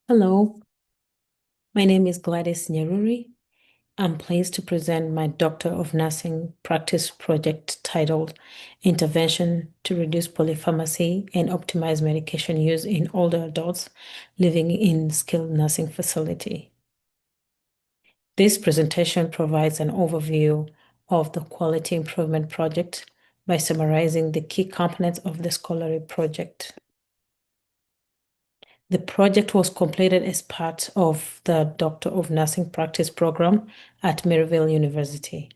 Hello, my name is Gladys Nyaruri. I'm pleased to present my Doctor of Nursing practice project titled Intervention to Reduce Polypharmacy and Optimize Medication Use in Older Adults Living in Skilled Nursing Facility. This presentation provides an overview of the Quality Improvement Project by summarizing the key components of the scholarly project. The project was completed as part of the Doctor of Nursing Practice program at Maryville University.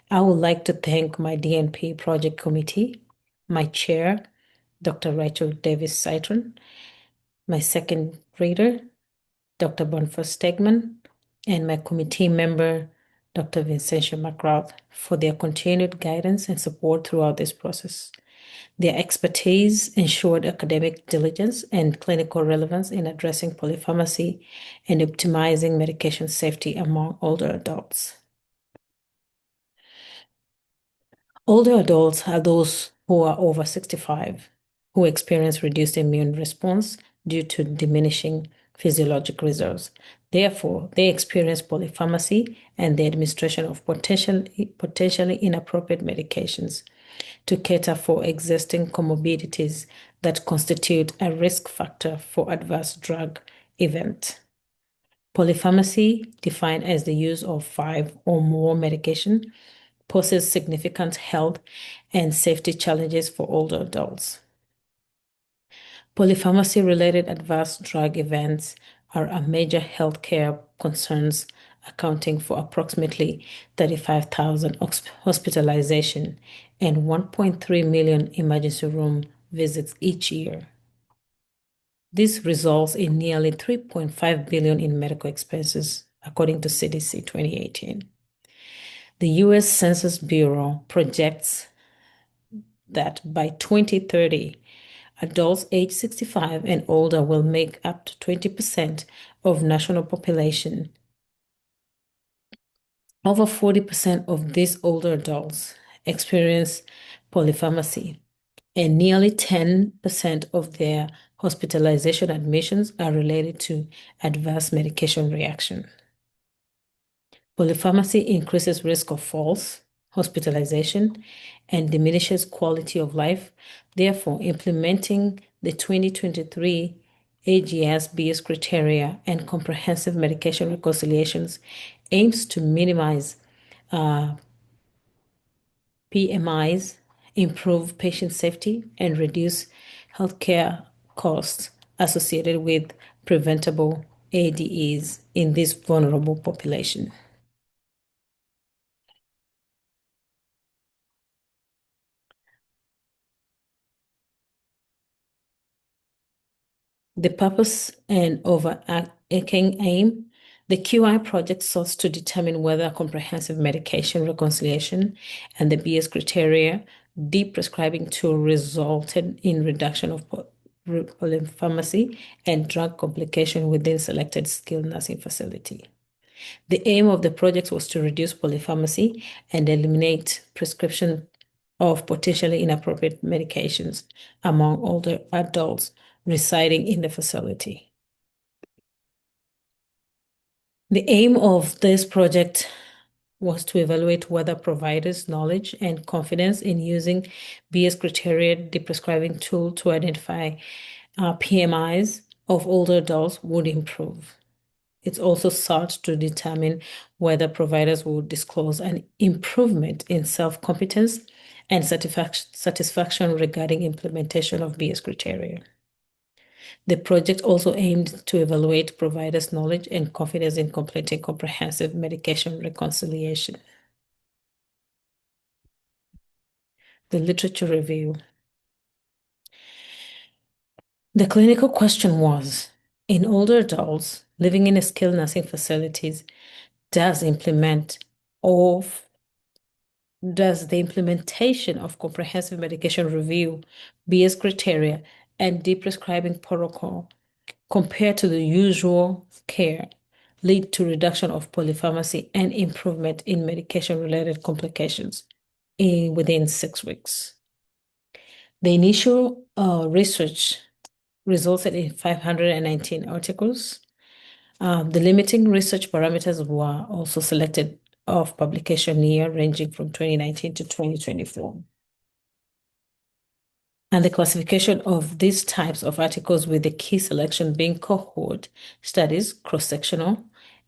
I would like to thank my DNP project committee, my chair, Dr. Rachel Davis Citron, my second reader, Dr. Boniface Stegman, and my committee member, Dr. Vincentia McGrath, for their continued guidance and support throughout this process. Their expertise ensured academic diligence and clinical relevance in addressing polypharmacy and optimizing medication safety among older adults. Older adults are those who are over 65 who experience reduced immune response due to diminishing physiologic reserves. Therefore, they experience polypharmacy and the administration of potentially inappropriate medications to cater for existing comorbidities that constitute a risk factor for adverse drug event. Polypharmacy, defined as the use of 5 or more medication, poses significant health and safety challenges for older adults. Polypharmacy-related adverse drug events are a major healthcare concerns, accounting for approximately 35,000 hospitalization and 1.3 million emergency room visits each year. This results in nearly 3.5 billion in medical expenses, according to CDC 2018. The US Census Bureau projects that by 2030, adults age 65 and older will make up to 20% of national population. Over 40% of these older adults experience polypharmacy, and nearly 10% of their hospitalization admissions are related to adverse medication reaction. Polypharmacy increases risk of falls, hospitalization, and diminishes quality of life. Therefore, implementing the 2023 AGS BS criteria and comprehensive medication reconciliations aims to minimize PMIs, improve patient safety, and reduce healthcare costs associated with preventable ADEs in this vulnerable population. The purpose and overarching aim, the QI project sought to determine whether comprehensive medication reconciliation and the BS criteria de-prescribing tool resulted in reduction of polypharmacy and drug complication within selected skilled nursing facility. The aim of the project was to reduce polypharmacy and eliminate prescription of potentially inappropriate medications among older adults residing in the facility. The aim of this project was to evaluate whether providers' knowledge and confidence in using BS criteria, the prescribing tool to identify PMIs of older adults would improve. It's also sought to determine whether providers will disclose an improvement in self-competence and satisfaction regarding implementation of BS criteria. The project also aimed to evaluate providers' knowledge and confidence in completing comprehensive medication reconciliation. The literature review. The clinical question was, in older adults living in skilled nursing facilities, does the implementation of comprehensive medication review, BS criteria, and de-prescribing protocol compared to the usual care lead to reduction of polypharmacy and improvement in medication-related complications within 6 weeks? The initial research resulted in 519 articles The limiting research parameters were also selected of publication year ranging from 2019 to 2024. And the classification of these types of articles with the key selection being cohort studies,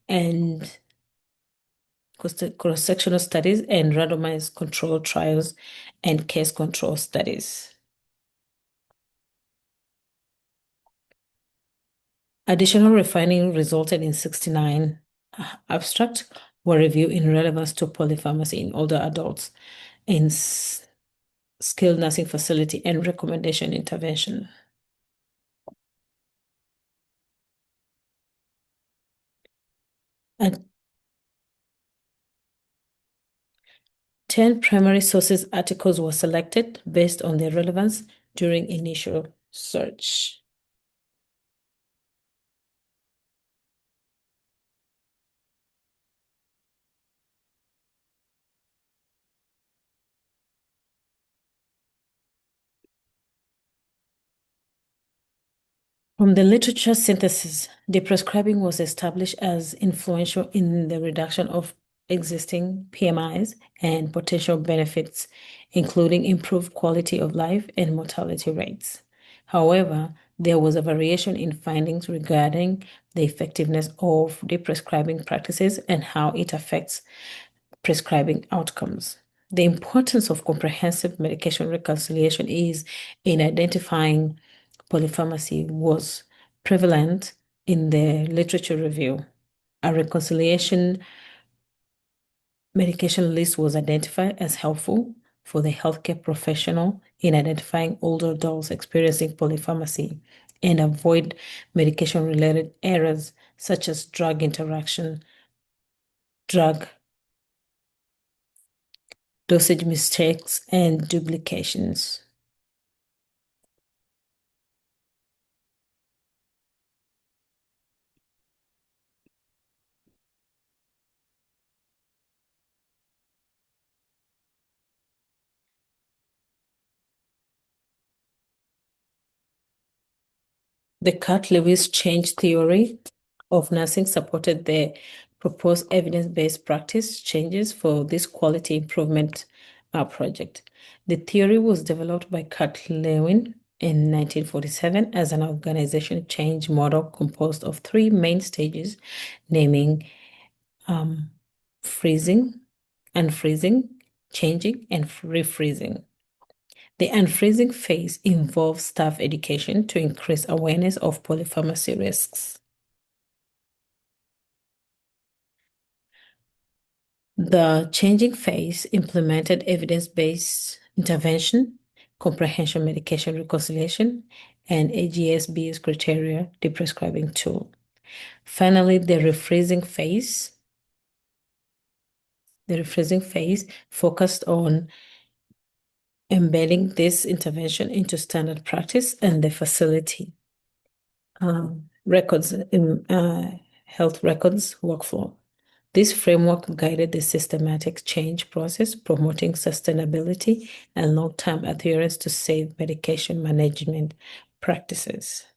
and cross-sectional studies and randomized control trials and case control studies. Additional refining resulted in 69 abstracts were reviewed in relevance to polypharmacy in older adults in skilled nursing facility and recommendation intervention. And 10 primary sources articles were selected based on their relevance during initial search. From the literature synthesis, the prescribing was established as influential in the reduction of existing PMIs and potential benefits, including improved quality of life and mortality rates. However, there was a variation in findings regarding the effectiveness of the prescribing practices and how it affects prescribing outcomes. The importance of comprehensive medication reconciliation is in identifying polypharmacy was prevalent in the literature review. A reconciliation medication list was identified as helpful for the healthcare professional in identifying older adults experiencing polypharmacy and avoid medication-related errors such as drug interaction, drug dosage mistakes, and duplications. The Carl-Lewis change theory of nursing supported the proposed evidence-based practice changes for this quality improvement project. The theory was developed by Kurt Lewin in 1947 as an organization change model composed of three main stages, naming freezing, unfreezing, changing, and refreezing. The unfreezing phase involves staff education to increase awareness of polypharmacy risks. The changing phase implemented evidence-based intervention, comprehensive medication reconciliation, and AGSB's criteria, the prescribing tool. Finally, the refreezing phase focused on embedding this intervention into standard practice and the facility records in health records workflow. This framework guided the systematic change process, promoting sustainability and long-term adherence to safe medication management practices.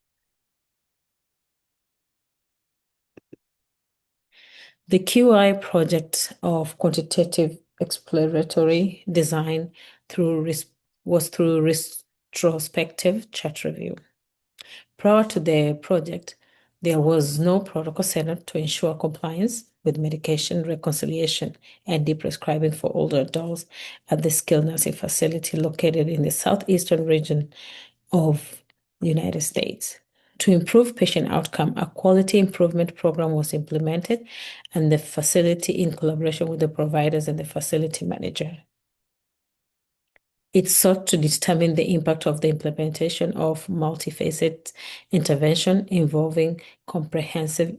The QI project of quantitative exploratory design was through retrospective chart review. Prior to the project, there was no protocol set up to ensure compliance with medication reconciliation and deprescribing for older adults at the skilled nursing facility located in the southeastern region of the United States. To improve patient outcome, a quality improvement program was implemented, and the facility, in collaboration with the providers and the facility manager, it sought to determine the impact of the implementation of multifaceted intervention involving comprehensive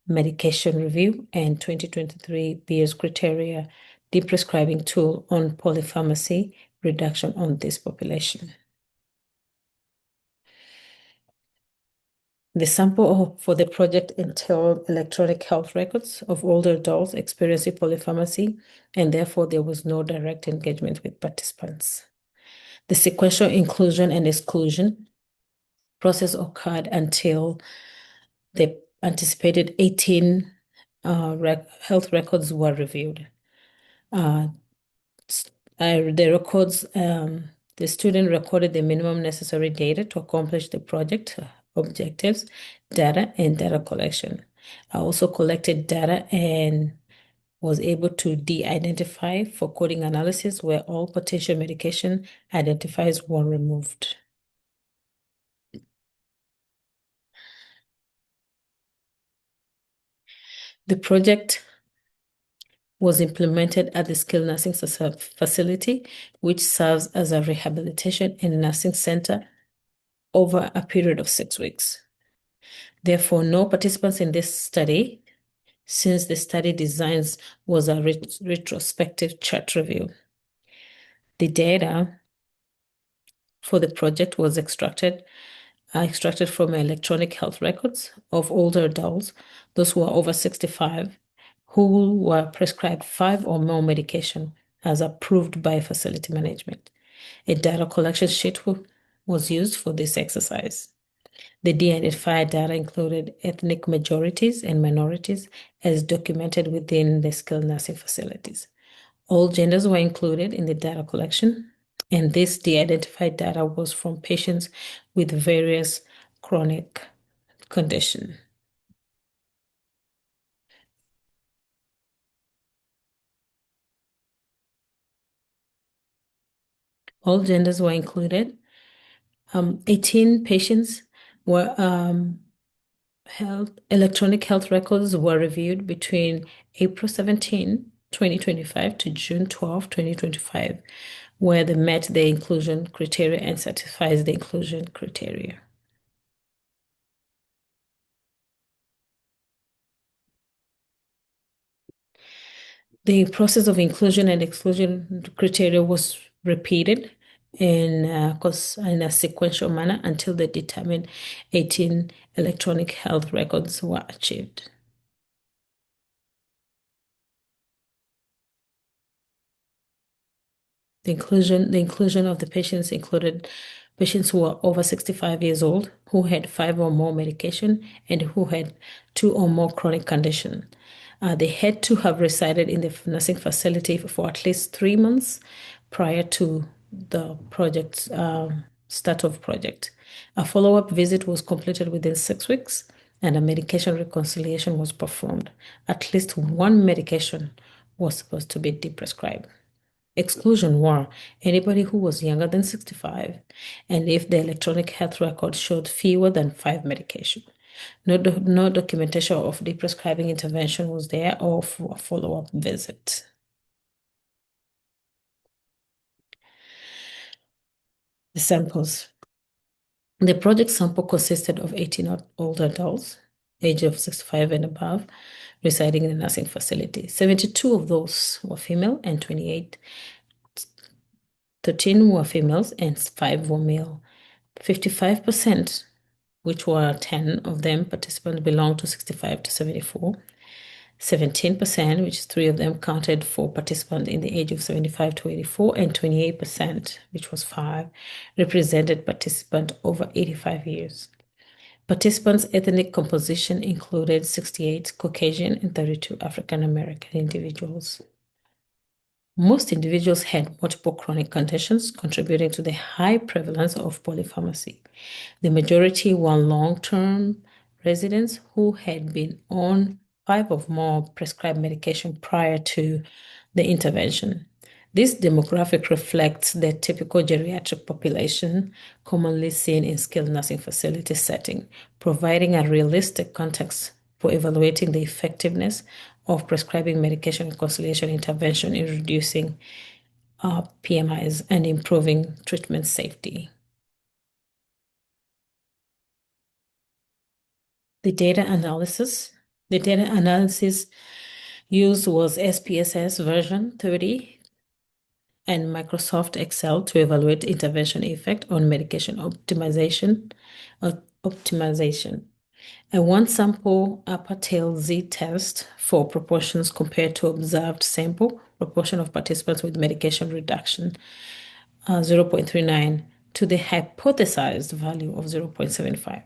medication review and 2023 Beers criteria, the prescribing tool on polypharmacy reduction on this population. The sample for the project entailed electronic health records of older adults experiencing polypharmacy, and therefore there was no direct engagement with participants. The sequential inclusion and exclusion process occurred until the anticipated 18 health records were reviewed. Uh, the records, the student recorded the minimum necessary data to accomplish the project objectives, data, and data collection. I also collected data and was able to de-identify for coding analysis where all potential medication identifiers were removed. The project was implemented at the skilled nursing facility, which serves as a rehabilitation and nursing center over a period of 6 weeks. Therefore, no participants in this study, since the study designs was a retrospective chart review. The data for the project was extracted from electronic health records of older adults, those who are over 65, who were prescribed 5 or more medication as approved by facility management. A data collection sheet was used for this exercise. The de-identified data included ethnic majorities and minorities as documented within the skilled nursing facilities. All genders were included in the data collection, and this de-identified data was from patients with various chronic conditions. All genders were included. 18 patients were electronic health records were reviewed between April 17, 2025 to June 12, 2025, where they met the inclusion criteria and satisfies the inclusion criteria. The process of inclusion and exclusion criteria was repeated in a sequential manner until the determined 18 electronic health records were achieved. The inclusion of the patients included patients who were over 65 years old, who had 5 or more medication, and who had 2 or more chronic conditions. They had to have resided in the nursing facility for at least 3 months prior to the project start of project. A follow-up visit was completed within 6 weeks, and a medication reconciliation was performed. At least one medication was supposed to be deprescribed. Exclusion were anybody who was younger than 65, and if the electronic health record showed fewer than 5 medication. No documentation of the prescribing intervention was there or for a follow-up visit. The samples. The project sample consisted of 18 older adults, age of 65 and above, residing in a nursing facility. 72 of those were female and 13 were females and 5 were male. 55%, which were 10 of them participants, belonged to 65 to 74. 17%, which is 3 of them, counted for participants in the age of 75 to 84, and 28%, which was 5, represented participants over 85 years. Participants' ethnic composition included 68 Caucasian and 32 African American individuals. Most individuals had multiple chronic conditions, contributing to the high prevalence of polypharmacy. The majority were long-term residents who had been on 5 or more prescribed medication prior to the intervention. This demographic reflects the typical geriatric population commonly seen in skilled nursing facility setting, providing a realistic context for evaluating the effectiveness of prescribing medication reconciliation intervention in reducing PMIs and improving treatment safety. The data analysis used was SPSS version 30 and Microsoft Excel to evaluate intervention effect on medication optimization. A one sample upper tail Z test for proportions compared to observed sample proportion of participants with medication reduction 0.39 to the hypothesized value of 0.75.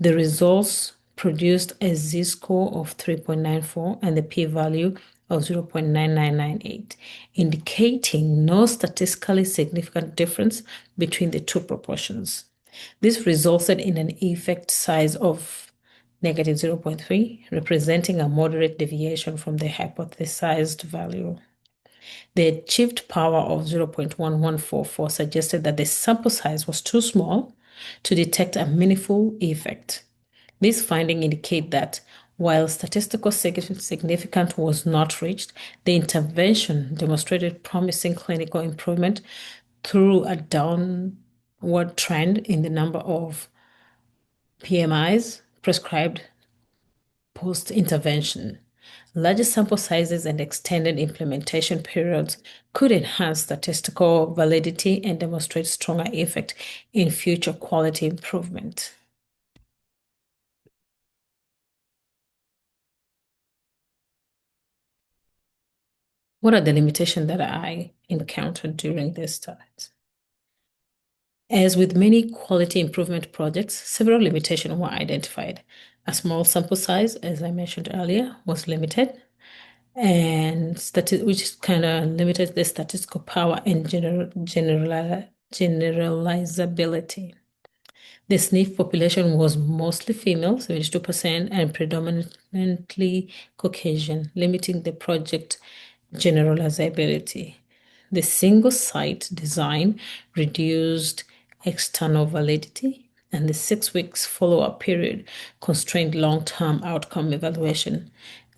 The results produced a z-score of 3.94 and the p-value of 0.9998, indicating no statistically significant difference between the two proportions. This resulted in an effect size of negative 0.3, representing a moderate deviation from the hypothesized value. The achieved power of 0.1144 suggested that the sample size was too small to detect a meaningful effect. This finding indicates that while statistical significance was not reached, the intervention demonstrated promising clinical improvement through a downward trend in the number of PMIs prescribed post-intervention. Larger sample sizes and extended implementation periods could enhance statistical validity and demonstrate stronger effect in future quality improvement. What are the limitations that I encountered during this studies? As with many quality improvement projects, several limitations were identified. A small sample size, as I mentioned earlier, was limited, and which kind of limited the statistical power and generalizability. The SNF population was mostly female, 72%, and predominantly Caucasian, limiting the project generalizability. The single site design reduced external validity, and the 6 weeks follow-up period constrained long-term outcome evaluation.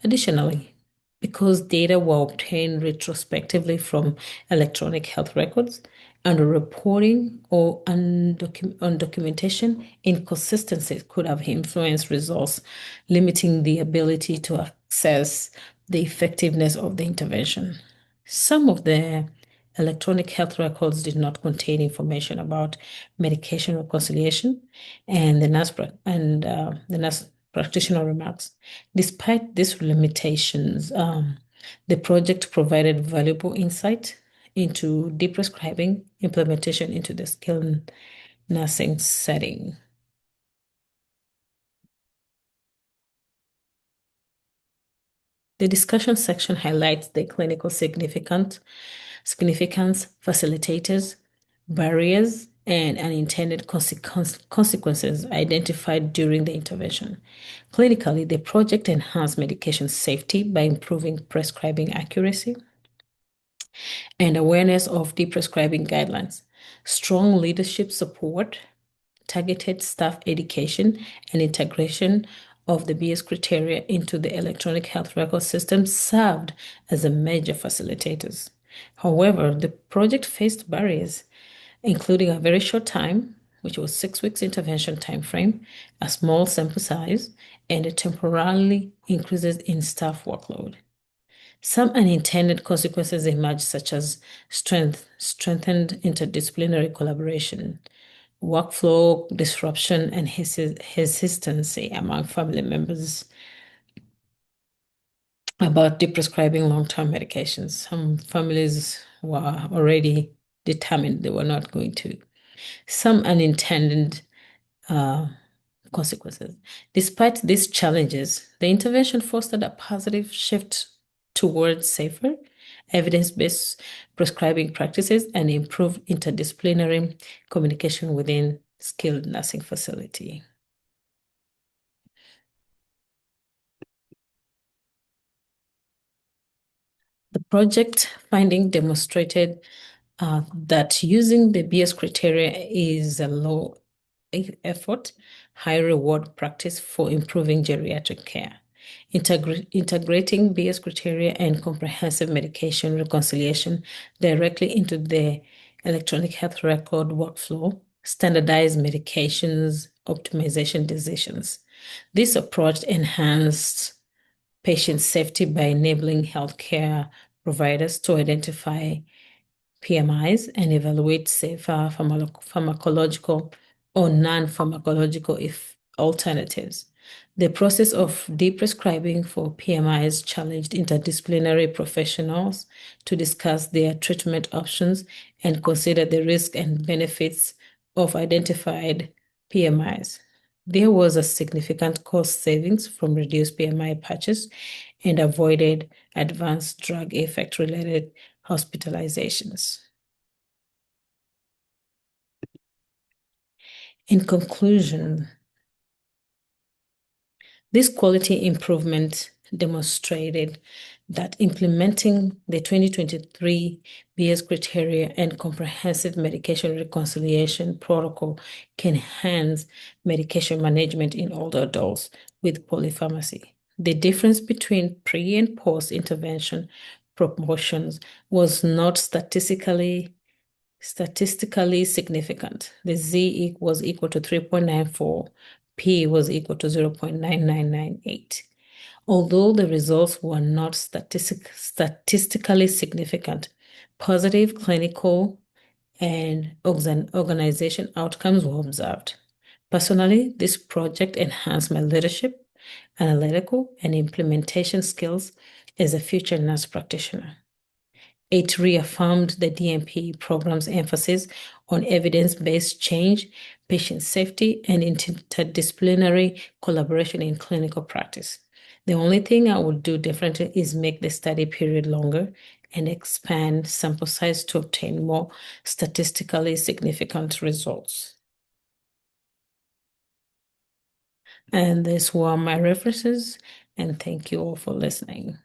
Additionally, because data were obtained retrospectively from electronic health records, underreporting or undocumentation inconsistencies could have influenced results, limiting the ability to assess the effectiveness of the intervention. Some of the electronic health records did not contain information about medication reconciliation, and the nurse practitioner remarks. Despite these limitations, the project provided valuable insight into deprescribing implementation into the skilled nursing setting. The discussion section highlights the clinical significance, facilitators, barriers, and unintended consequences identified during the intervention. Clinically, the project enhanced medication safety by improving prescribing accuracy and awareness of deprescribing guidelines. Strong leadership support, targeted staff education, and integration of the BS criteria into the electronic health record system served as a major facilitators. However, the project faced barriers, including a very short time, which was 6 weeks intervention timeframe, a small sample size, and a temporarily increases in staff workload. Some unintended consequences emerged, such as strengthened interdisciplinary collaboration, workflow disruption, and hesitancy among family members about deprescribing long-term medications. Some families were already determined they were not going to. Some unintended consequences. Despite these challenges, the intervention fostered a positive shift towards safer, evidence-based prescribing practices and improved interdisciplinary communication within skilled nursing facility. The project finding demonstrated that using the BS criteria is a low effort, high reward practice for improving geriatric care. Integrating BS criteria and comprehensive medication reconciliation directly into the electronic health record workflow, standardized medications optimization decisions. This approach enhanced patient safety by enabling healthcare providers to identify PMIs and evaluate safer pharmacological or non-pharmacological alternatives. The process of deprescribing for PMIs challenged interdisciplinary professionals to discuss their treatment options and consider the risks and benefits of identified PMIs. There was a significant cost savings from reduced PMI patches and avoided advanced drug effect-related hospitalizations. In conclusion, this quality improvement demonstrated that implementing the 2023 BS criteria and comprehensive medication reconciliation protocol can enhance medication management in older adults with polypharmacy. The difference between pre and post intervention proportions was not statistically significant. The Z was equal to 3.94, P was equal to 0.9998. Although the results were not statistically significant, positive clinical and organization outcomes were observed. Personally, this project enhanced my leadership, analytical, and implementation skills as a future nurse practitioner. It reaffirmed the DNP program's emphasis on evidence-based change, patient safety, and interdisciplinary collaboration in clinical practice. The only thing I would do differently is make the study period longer and expand sample size to obtain more statistically significant results. And these were my references, and thank you all for listening.